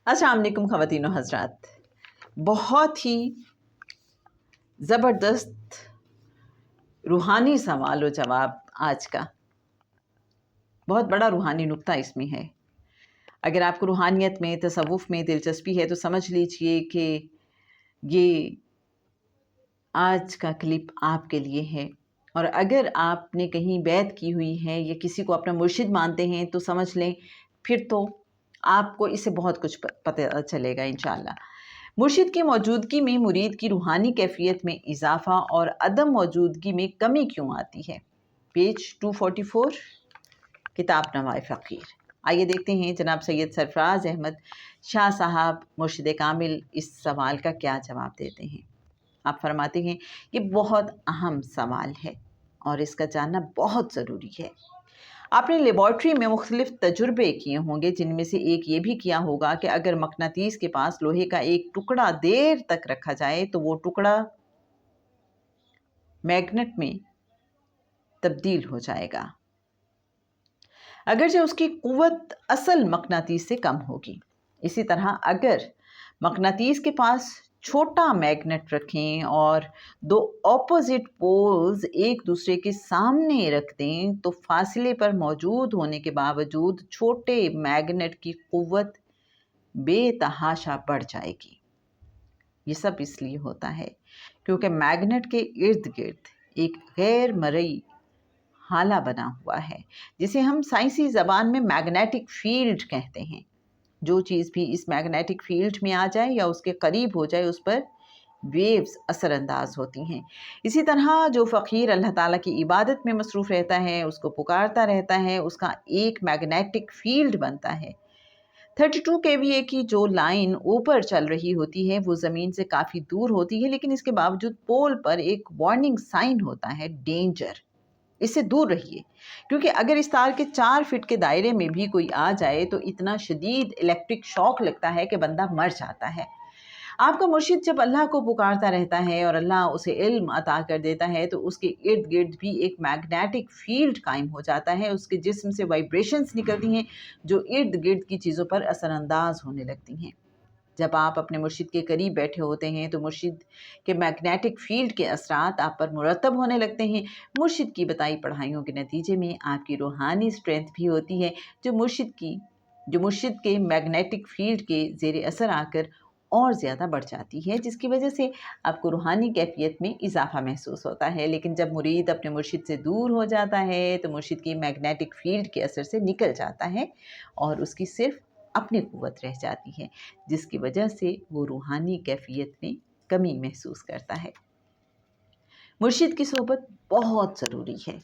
السلام علیکم خواتین و حضرات، بہت ہی زبردست روحانی سوال و جواب آج کا، بہت بڑا روحانی نکتہ اس میں ہے۔ اگر آپ کو روحانیت میں، تصوف میں دلچسپی ہے تو سمجھ لیجئے کہ یہ آج کا کلپ آپ کے لیے ہے، اور اگر آپ نے کہیں بیعت کی ہوئی ہے یا کسی کو اپنا مرشد مانتے ہیں تو سمجھ لیں پھر تو آپ کو اس سے بہت کچھ پتہ چلے گا انشاءاللہ۔ مرشد کی موجودگی میں مرید کی روحانی کیفیت میں اضافہ اور عدم موجودگی میں کمی کیوں آتی ہے؟ پیج 244 کتاب نوائے فقیر۔ آئیے دیکھتے ہیں جناب سید سرفراز احمد شاہ صاحب مرشد کامل اس سوال کا کیا جواب دیتے ہیں۔ آپ فرماتے ہیں یہ بہت اہم سوال ہے اور اس کا جاننا بہت ضروری ہے۔ آپ نے لیبارٹری میں مختلف تجربے کیے ہوں گے، جن میں سے ایک یہ بھی کیا ہوگا کہ اگر مقناطیس کے پاس لوہے کا ایک ٹکڑا دیر تک رکھا جائے تو وہ ٹکڑا میگنٹ میں تبدیل ہو جائے گا، اگرچہ اس کی قوت اصل مقناطیس سے کم ہوگی۔ اسی طرح اگر مقناطیس کے پاس چھوٹا میگنٹ رکھیں اور دو اپوزٹ پولز ایک دوسرے کے سامنے رکھ دیں تو فاصلے پر موجود ہونے کے باوجود چھوٹے میگنٹ کی قوت بے تحاشا بڑھ جائے گی۔ یہ سب اس لیے ہوتا ہے کیونکہ میگنٹ کے ارد گرد ایک غیر مرئی حالہ بنا ہوا ہے، جسے ہم سائنسی زبان میں میگنیٹک فیلڈ کہتے ہیں۔ جو چیز بھی اس میگنیٹک فیلڈ میں آ جائے یا اس کے قریب ہو جائے اس پر ویوز اثر انداز ہوتی ہیں۔ اسی طرح جو فقیر اللہ تعالیٰ کی عبادت میں مصروف رہتا ہے، اس کو پکارتا رہتا ہے، اس کا ایک میگنیٹک فیلڈ بنتا ہے۔ 32 kVA کی جو لائن اوپر چل رہی ہوتی ہے وہ زمین سے کافی دور ہوتی ہے، لیکن اس کے باوجود پول پر ایک وارننگ سائن ہوتا ہے، ڈینجر، اس سے دور رہیے، کیونکہ اگر اس تار کے 4 فٹ کے دائرے میں بھی کوئی آ جائے تو اتنا شدید الیکٹرک شاک لگتا ہے کہ بندہ مر جاتا ہے۔ آپ کا مرشد جب اللہ کو پکارتا رہتا ہے اور اللہ اسے علم عطا کر دیتا ہے تو اس کے ارد گرد بھی ایک میگنیٹک فیلڈ قائم ہو جاتا ہے، اس کے جسم سے وائبریشنز نکلتی ہیں جو ارد گرد کی چیزوں پر اثر انداز ہونے لگتی ہیں۔ جب آپ اپنے مرشد کے قریب بیٹھے ہوتے ہیں تو مرشد کے میگنیٹک فیلڈ کے اثرات آپ پر مرتب ہونے لگتے ہیں۔ مرشد کی بتائی پڑھائیوں کے نتیجے میں آپ کی روحانی اسٹرینتھ بھی ہوتی ہے جو مرشد کے میگنیٹک فیلڈ کے زیر اثر آ کر اور زیادہ بڑھ جاتی ہے، جس کی وجہ سے آپ کو روحانی کیفیت میں اضافہ محسوس ہوتا ہے۔ لیکن جب مرید اپنے مرشد سے دور ہو جاتا ہے تو مرشد کی میگنیٹک فیلڈ کے اثر سے نکل جاتا ہے اور اس کی صرف اپنی قوت رہ جاتی ہے، جس کی وجہ سے وہ روحانی کیفیت میں کمی محسوس کرتا ہے۔ مرشد کی صحبت بہت ضروری ہے۔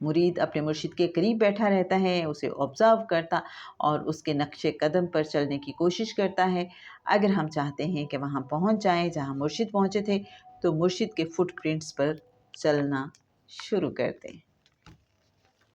مرید اپنے مرشد کے قریب بیٹھا رہتا ہے، اسے آبزرو کرتا اور اس کے نقش قدم پر چلنے کی کوشش کرتا ہے۔ اگر ہم چاہتے ہیں کہ وہاں پہنچ جائیں جہاں مرشد پہنچے تھے تو مرشد کے فٹ پرنٹس پر چلنا شروع کر دیں۔